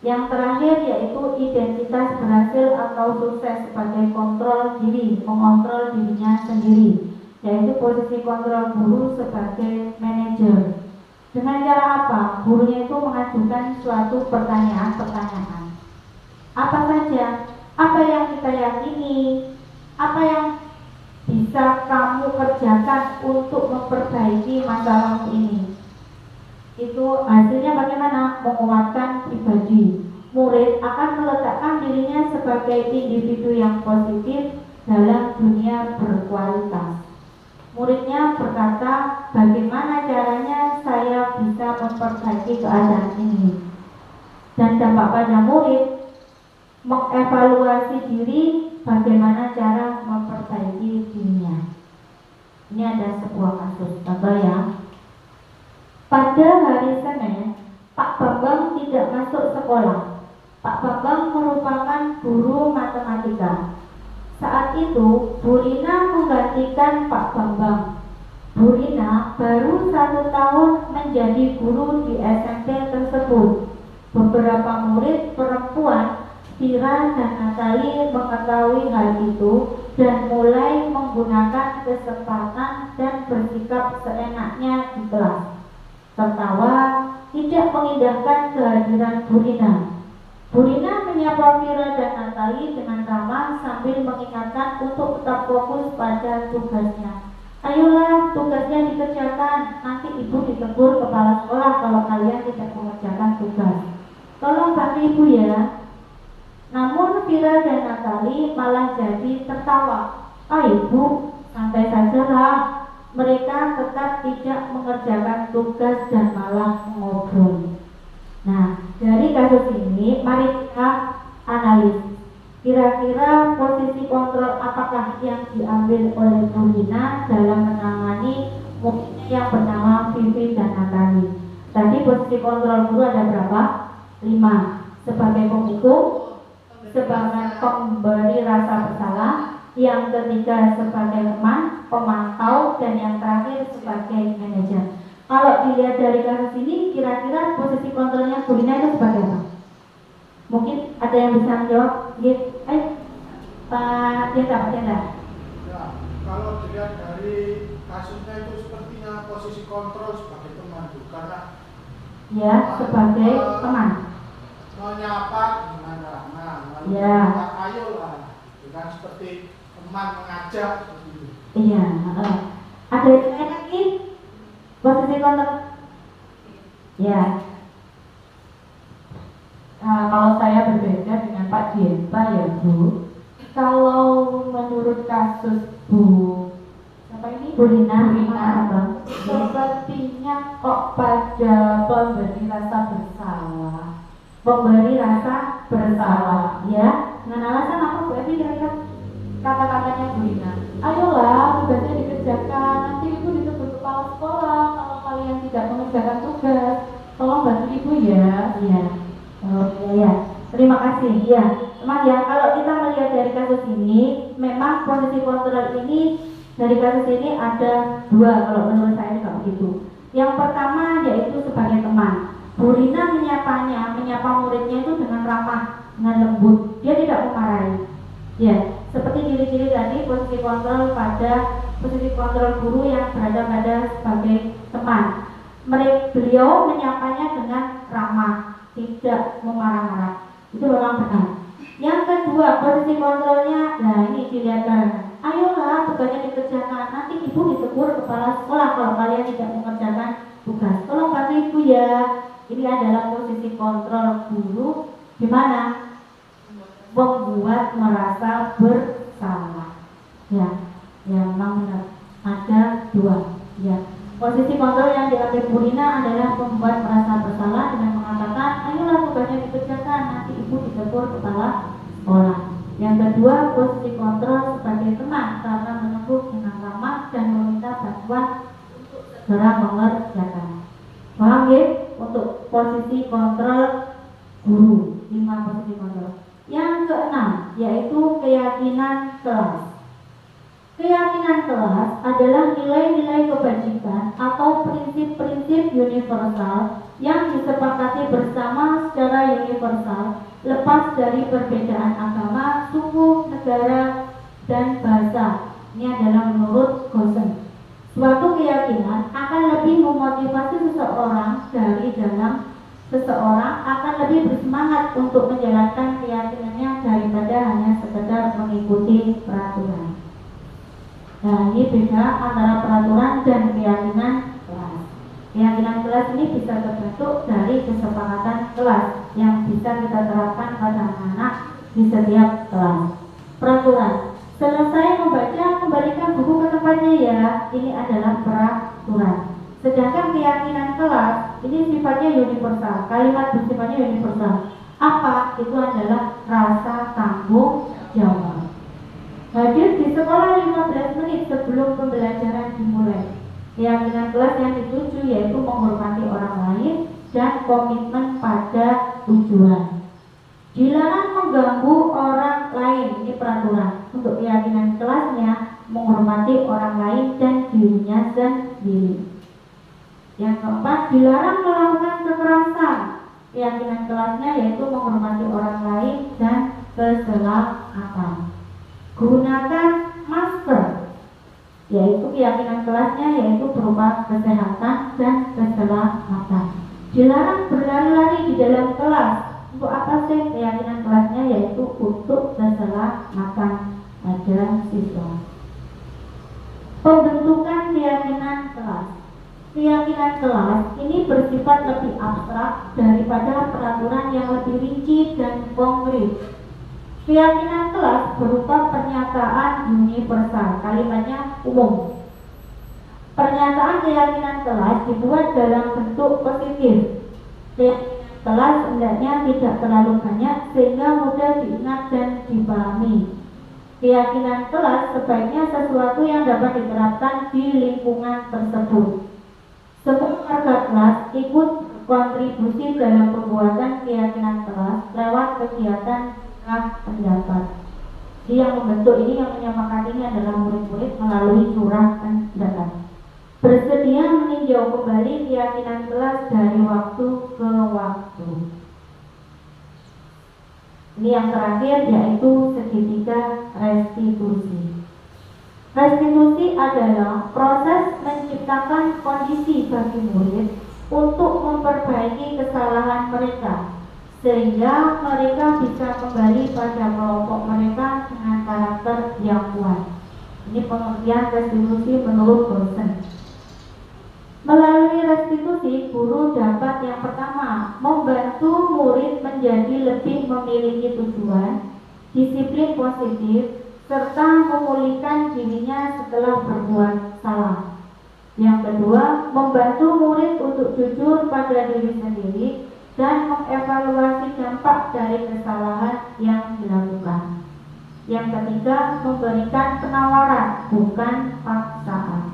Yang terakhir yaitu identitas berhasil atau sukses sebagai kontrol diri, mengontrol dirinya sendiri, yaitu posisi kontrol guru sebagai manajer. Dengan cara apa? Gurunya itu mengajukan suatu pertanyaan-pertanyaan. Apa saja? Apa yang kita yakini? Apa yang bisa kamu kerjakan untuk memperbaiki masalahmu ini? Itu hasilnya bagaimana? Menguatkan pribadi. Murid akan meletakkan dirinya sebagai individu yang positif dalam dunia berkualitas. Muridnya berkata, bagaimana caranya saya bisa memperbaiki keadaan ini? Dan dampak pada murid mengevaluasi diri, bagaimana cara memperbaiki dirinya. Ini ada sebuah kasus, contoh ya. Pada hari Senin, Pak Bambang tidak masuk sekolah. Pak Bambang merupakan guru matematika. Saat itu, Bu Rina menggantikan Pak Bambang. Bu Rina baru 1 tahun menjadi guru di SMP tersebut. Beberapa murid perempuan, Vira dan Natali, mengetahui hal itu dan mulai menggunakan kesempatan dan bersikap seenaknya di kelas. Tertawa, tidak mengindahkan kehadiran Bu Rina. Bu Rina menyapa Vira dan Natali dengan ramah sambil mengingatkan untuk tetap fokus pada tugasnya. Ayolah, tugasnya dikerjakan. Nanti ibu ditegur kepala sekolah kalau kalian tidak mengerjakan tugas. Tolong bantu ibu ya. Namun Vira dan Natali malah jadi tertawa. Ah ibu, santai sajalah. Mereka tetap tidak mengerjakan tugas dan malah mengobrol. Nah, dari kasus ini mari kita analis. Kira-kira posisi kontrol apakah yang diambil oleh Bu Rina dalam menangani muridnya yang bernama Vivi dan Natali? Tadi posisi kontrol guru ada berapa? 5. Sebagai penghukum, sebagai pemberi rasa bersalah, yang ketiga sebagai teman, pemantau, dan yang terakhir sebagai manajer. Kalau dilihat dari kasus ini, kira-kira posisi kontrolnya Bu Rina itu sebagai apa? Mungkin ada yang bisa menjawab? Pak Jenda. Ya, kalau dilihat dari kasusnya itu sepertinya posisi kontrol sebagai teman, karena ya sebagai teman. Menyapa dengan ramah, ya. Ayolah, dengan seperti teman mengajak begitu. Iya. Ada yang lain lagi? Posisi kontrol? Ya. Kalau saya berbeda dengan Pak Dienta ya Bu. Kalau menurut kasus siapa ini? Bu Rina. Sepertinya kok pada pemberi rasa bersalah. Memberi rasa bersalah, ya. Dengan alasan apa Bu Evi kira-kira? Kata-katanya Bu Rina, ayolah tugasnya dikerjakan, nanti ibu ditegur kepala sekolah kalau kalian tidak mengerjakan tugas, tolong bantu ibu ya. Iya. Oh iya. Terima kasih. Ya, memang ya kalau kita melihat dari kasus ini, memang posisi kontrol ini dari kasus ini ada 2 kalau menurut saya juga begitu. Yang pertama yaitu sebagai teman. Bu Rina menyapa muridnya itu dengan ramah, dengan lembut. Dia tidak memarahi. Ya, seperti ciri-ciri tadi posisi kontrol guru yang berada pada sebagai teman. Beliau menyapanya dengan ramah, tidak memarah-marah. Itu memang benar. Yang kedua, posisi kontrolnya, nah ini dilihatkan. Ayolah, tugasnya dikerjakan. Nanti ibu ditegur kepala sekolah kalau kalian tidak mengerjakan tugas. Tolong bantu ibu ya. Ini adalah posisi kontrol guru, di mana membuat merasa bersalah. Ya, memang benar. Ada 2. Ya. Posisi kontrol yang diambil Bu Rina adalah membuat merasa bersalah dengan mengatakan, ayolah tugasnya dikerjakan, nanti ibu ditegur kepala sekolah. Yang kedua, posisi kontrol sebagai teman karena menegur dengan ramah dan meminta bantuan untuk segera mengerjakan. Paham ya? Untuk posisi kontrol guru, 5 posisi kontrol. Yang keenam, yaitu keyakinan kelas. Keyakinan kelas adalah nilai-nilai kebajikan atau prinsip-prinsip universal yang disepakati bersama secara universal, lepas dari perbedaan agama, suku, negara, dan bahasa. Ini adalah menurut Gosen. Suatu keyakinan akan lebih memotivasi seseorang dari dalam seseorang akan lebih bersemangat untuk menjalankan keyakinannya daripada hanya sekedar mengikuti peraturan. Nah, ini beda antara peraturan dan keyakinan kelas. Keyakinan kelas ini bisa terbentuk dari kesepakatan kelas yang bisa kita terapkan pada anak-anak di setiap kelas. Peraturan, selesai membaca kembalikan buku ke tempatnya ya. Ini adalah peraturan. Sedangkan keyakinan kelas ini sifatnya universal. Kalimat bersifatnya universal. Apa? Itu adalah rasa tanggung jawab. Hadir di sekolah 15 menit sebelum pembelajaran dimulai. Keyakinan kelas yang dituju yaitu menghormati orang lain dan komitmen pada tujuan. Dilarang mengganggu orang lain. Ini peraturan. Untuk keyakinan kelasnya menghormati orang lain dan dirinya sendiri. Yang keempat, dilarang melakukan kekerasan. Keyakinan kelasnya yaitu menghormati orang lain dan keselamatan. Gunakan masker, yaitu keyakinan kelasnya yaitu berupa kesehatan dan keselamatan. Dilarang berlari-lari di dalam kelas. Untuk apa sih? Keyakinan kelasnya yaitu untuk keselamatan pada siswa. Pembentukan keyakinan kelas. Keyakinan kelas ini bersifat lebih abstrak daripada peraturan yang lebih rinci dan konkret. Keyakinan kelas berupa pernyataan universal, kalimatnya umum. Pernyataan keyakinan kelas dibuat dalam bentuk positif. Keyakinan kelas hendaknya tidak terlalu banyak sehingga mudah diingat dan dipahami. Keyakinan kelas sebaiknya sesuatu yang dapat diterapkan di lingkungan tersebut. Semua warga kelas ikut kontribusi dalam pembuatan keyakinan kelas lewat kegiatan pendapat. Jadi yang membentuk ini, yang menyepakati ini adalah murid-murid melalui curah pendapat. Bersedia meninjau kembali keyakinan kelas dari waktu ke waktu. Ini yang terakhir yaitu segitiga restitusi. Restitusi adalah proses menciptakan kondisi bagi murid untuk memperbaiki kesalahan mereka, sehingga mereka bisa kembali pada kelompok mereka dengan karakter yang kuat. Ini pengertian restitusi menurut Gosen. Melalui restitusi, guru dapat yang pertama membantu murid menjadi lebih memiliki tujuan, disiplin positif, serta memulihkan dirinya setelah berbuat salah. Yang kedua, membantu murid untuk jujur pada diri sendiri dan mengevaluasi dampak dari kesalahan yang dilakukan. Yang ketiga, memberikan penawaran, bukan paksaan.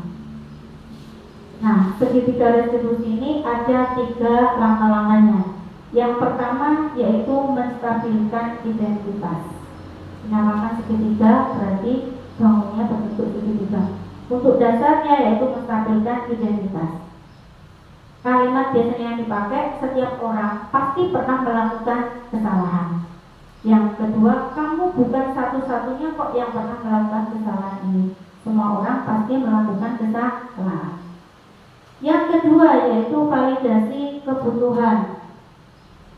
Nah, segitiga restitusi ini ada 3 langkah-langkahnya. Yang pertama yaitu menstabilkan identitas. Dinamakan segitiga berarti bangunnya berbentuk segitiga. Untuk dasarnya yaitu menstabilkan identitas. Kalimat biasanya yang dipakai, setiap orang pasti pernah melakukan kesalahan. Yang kedua, kamu bukan satu-satunya kok yang pernah melakukan kesalahan ini. Semua orang pasti melakukan kesalahan. Yang kedua yaitu validasi kebutuhan.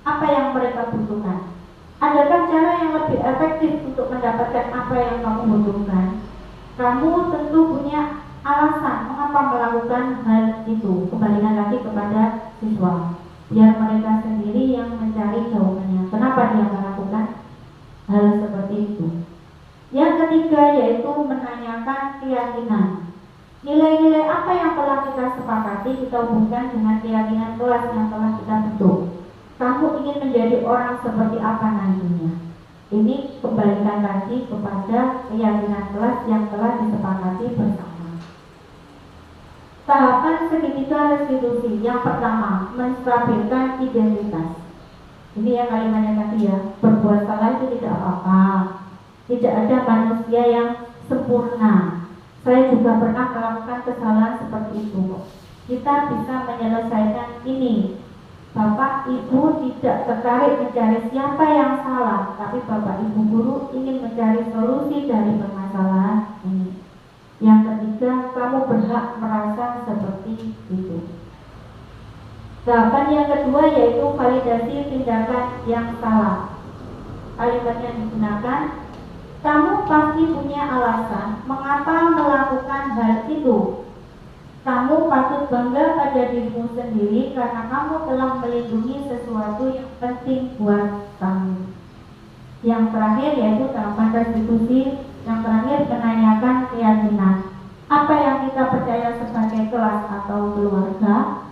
Apa yang mereka butuhkan? Adakah cara yang lebih efektif untuk mendapatkan apa yang kamu butuhkan? Kamu tentu punya alasan mengapa melakukan hal itu. Kembalikan lagi kepada siswa, biar mereka sendiri yang mencari jawabannya. Kenapa dia melakukan hal seperti itu? Yang ketiga yaitu menanyakan keyakinan. Nilai-nilai apa yang telah kita sepakati kita hubungkan dengan keyakinan kelas yang telah kita bentuk. Kamu ingin menjadi orang seperti apa nantinya? Ini kembalikan lagi kepada keyakinan kelas yang telah disepakati bersama. Tahapan segitiga restitusi. Yang pertama, menstabilkan identitas. Ini yang kalimatnya tadi ya, berbuat salah itu tidak apa-apa. Tidak ada manusia yang sempurna. Saya juga pernah melakukan kesalahan seperti itu. Kita bisa menyelesaikan ini. Bapak Ibu tidak tertarik mencari siapa yang salah, tapi Bapak Ibu guru ingin mencari solusi dari permasalahan ini. Yang ketiga, kamu berhak merasa seperti itu. Tahapan yang kedua yaitu validasi tindakan yang salah. Kalimat yang digunakan, kamu pasti punya alasan mengapa melakukan hal itu. Kamu patut bangga pada dirimu sendiri karena kamu telah melindungi sesuatu yang penting buat kamu. Yang terakhir yaitu tahapan restitusi. Yang terakhir menanyakan keyakinan. Apa yang kita percaya sebagai kelas atau keluarga?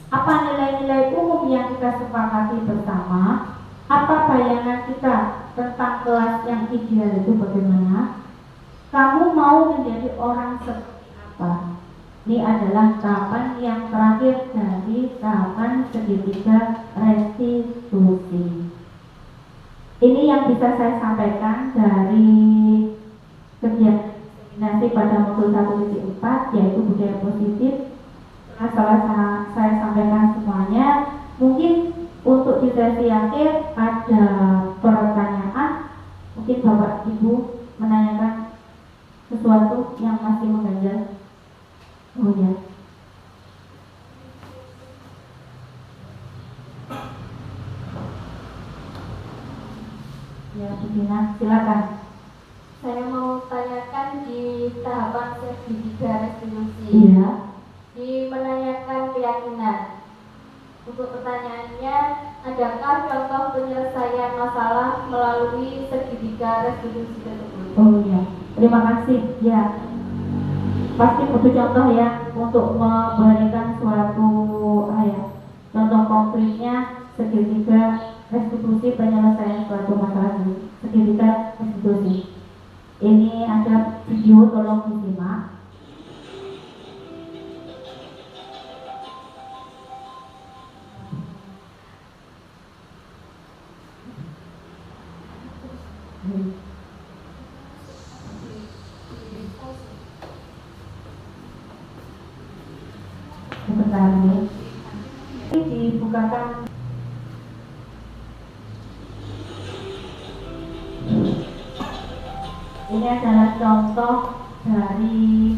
Apa nilai-nilai umum yang kita sepakati bersama? Apa bayangan kita tentang kelas yang ideal itu bagaimana? Kamu mau menjadi orang seperti apa? Ini adalah tahapan yang terakhir dari tahapan segitiga restitusi. Ini yang bisa saya sampaikan dari kegiatan diseminasi pada modul 1.4 yaitu budaya positif. Setelah saya sampaikan semuanya, mungkin untuk di sesi akhir ada pertanyaan. Mungkin Bapak Ibu menanyakan sesuatu yang masih mengganjal. Oh ya. Ya, Budina, silakan. Saya mau tanyakan di tahapan segitiga restitusi. Iya. Di menanyakan keyakinan. Untuk pertanyaannya, adakah contoh penyelesaian masalah melalui segitiga restitusi tersebut? Oh ya, terima kasih. Ya, pasti butuh contoh ya untuk memberikan suatu contoh konkretnya segitiga restitusi penyelesaian suatu masalah segitiga restitusi. Ini ada video, tolong disimak. Sebentar nih. Ini dibukakan. Ini adalah contoh dari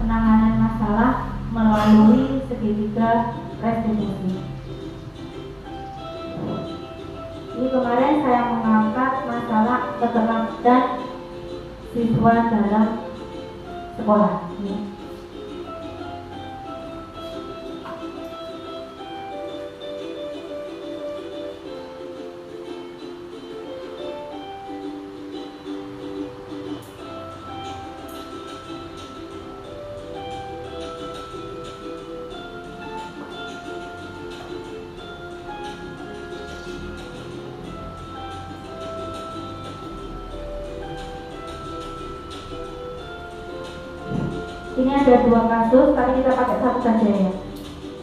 penanganan masalah melalui segitiga restitusi. Ini kemarin saya mengangkat masalah keterlambatan siswa dalam sekolah. Ini ada dua kasus, tapi kita pakai satu saja ya.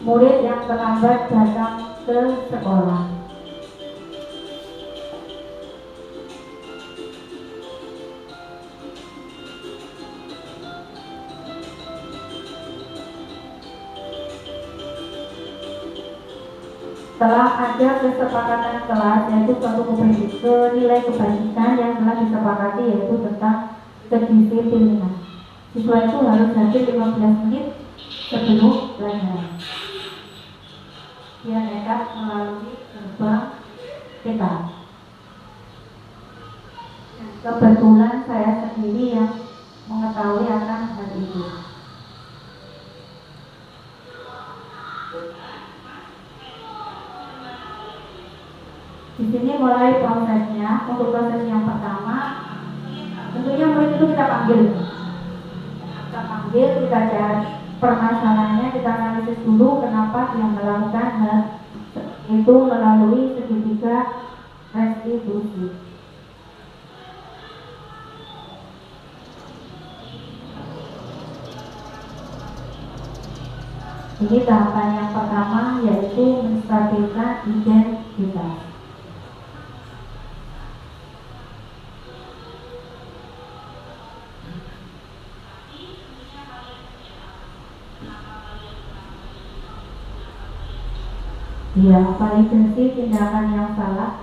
Murid yang terlambat datang ke sekolah. Setelah ada kesepakatan kelas yaitu suatu nilai kebajikan yang telah disepakati yaitu tentang kedisiplinan. Siswa itu harus hadir 15 menit sebelum pelajaran. Dia nekat melalui gerbang TK. Kebetulan saya sendiri yang mengetahui akan hal itu. Di sini mulai prosesnya. Untuk proses yang pertama, tentunya murid itu kita panggil. Kita cari permasalahannya, kita analisis dulu kenapa dia melakukan hal itu melalui segitiga restitusi. Ini tahapan yang pertama, yaitu menstabilkan identitas. Ya, validasi tindakan yang salah.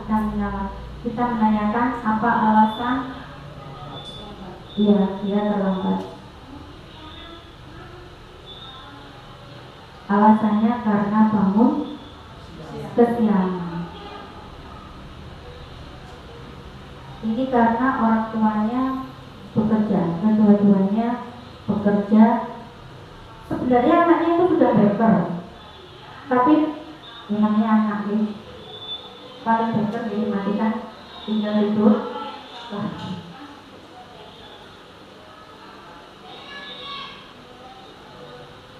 Kita menanyakan apa alasan dia terlambat. Alasannya karena bangun kesiangan. Ini karena orang tuanya bekerja, kedua-duanya bekerja. Sebenarnya anaknya itu sudah beker, tapi namanya anak ini paling beker jadi matikan tinggal tidur.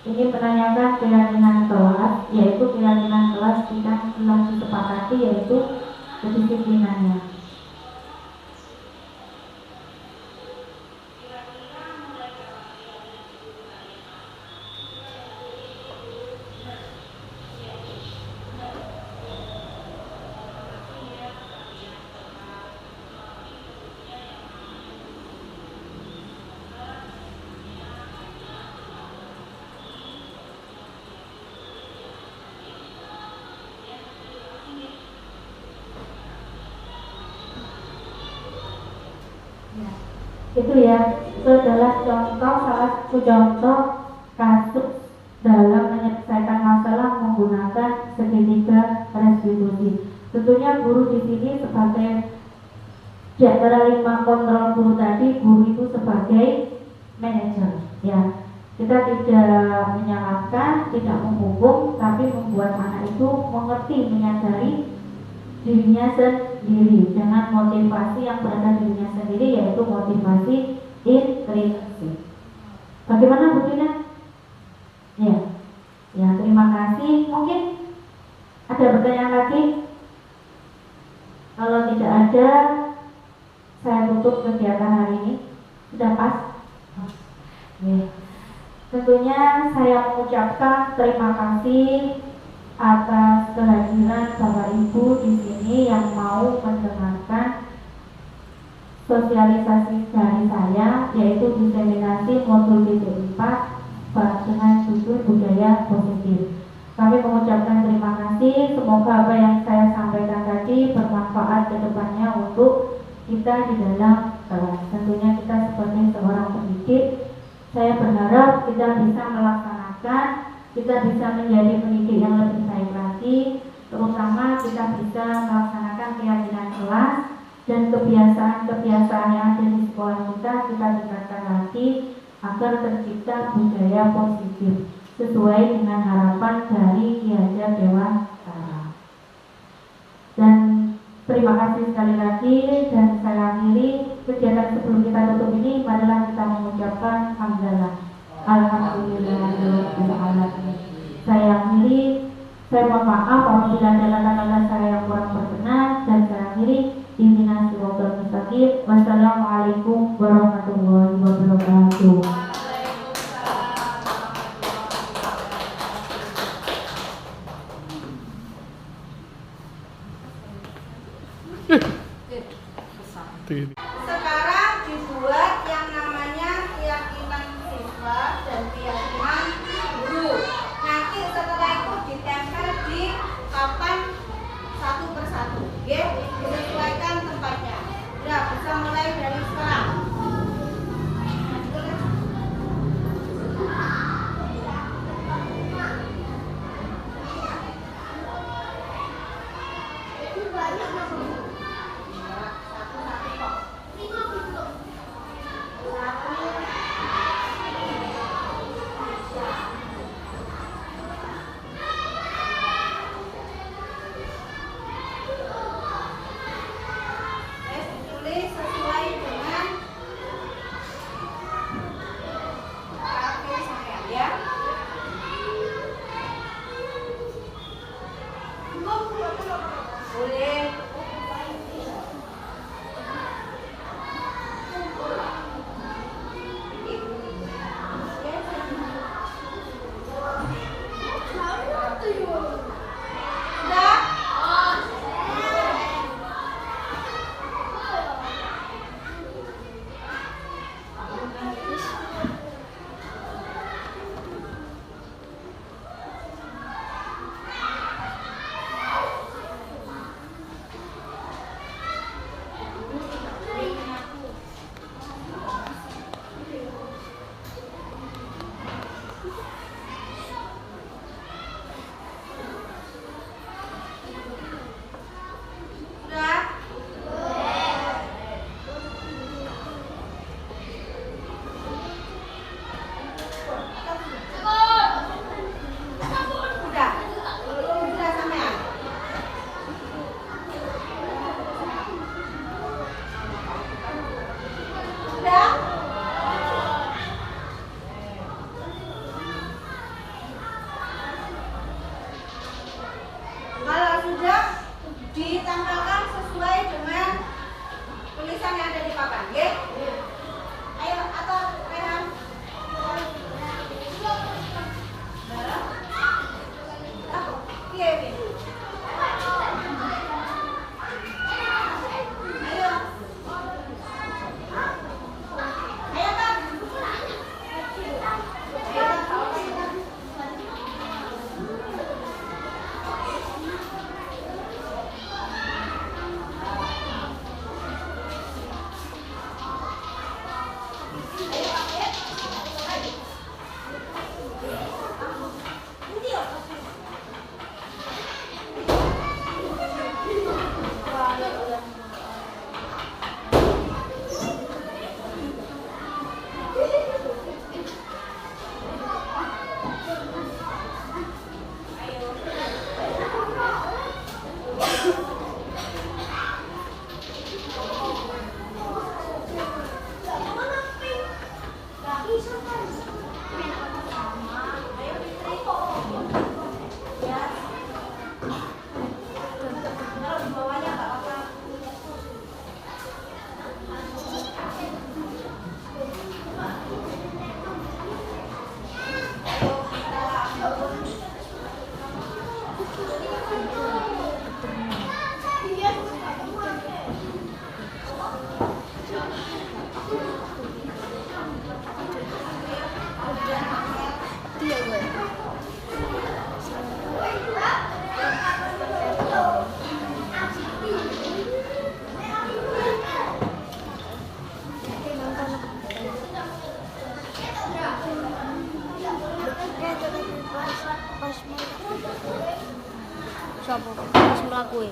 Ini menanyakan keyakinan kelas, yaitu keyakinan kelas kita telah disepakati, yaitu kedisiplinannya. Itu ya, itu adalah salah satu contoh kasus dalam menyelesaikan masalah menggunakan segitiga restitusi. Tentunya guru di sini sebagai di antara 5 kontrol guru tadi, guru itu sebagai manajer. Ya, kita tidak menyalahkan, tidak menghukum, tapi membuat anak itu mengerti, menyadari dirinya sendiri dengan motivasi yang berada dirinya sendiri, yaitu motivasi intrinsik. Bagaimana Bu Tina? Ya, terima kasih. Mungkin ada pertanyaan lagi? Kalau tidak ada, saya tutup kegiatan hari ini. Sudah pas? Ya. Tentunya saya mengucapkan terima kasih atas kehadiran Bapak Ibu di sini yang mau mendengarkan sosialisasi dari saya, yaitu diseminasi modul D4 dengan judul budaya positif. Kami mengucapkan terima kasih. Semoga apa yang saya sampaikan tadi bermanfaat ke depannya untuk kita di dalam kelas. Tentunya kita sebagai seorang pendidik, saya berharap kita bisa melaksanakan, kita bisa menjadi pendidik yang lebih baik lagi, terutama kita bisa melaksanakan keyakinan kelas dan kebiasaan-kebiasaan yang ada di sekolah kita tingkatkan lagi agar tercipta budaya positif sesuai dengan harapan dari Ki Hajar Dewantara. Dan terima kasih sekali lagi, dan saya akhiri kegiatan sebelum kita tutup ini. Marilah kita mengucapkan hamdalah. Alhamdulillahirabbil alamin. Saya akhiri, saya mohon maaf apabila ada kata-kata saya yang kurang berkenan, dan saya akhiri ihdinas siratal mustaqim. Wassalamualaikum warahmatullahi wabarakatuh. Sekarang dibuat yang namanya keyakinan siswa dan keyakinan guru. Nanti setelah itu ditempel di papan satu persatu, disesuaikan tempatnya. Ya, bisa mulai dari sekarang. tulisan yang ada di papan, nggih? Ayo atur Rehan. Piye iki? Ayo. Ayo kan. Sopo? Pas mlaku e.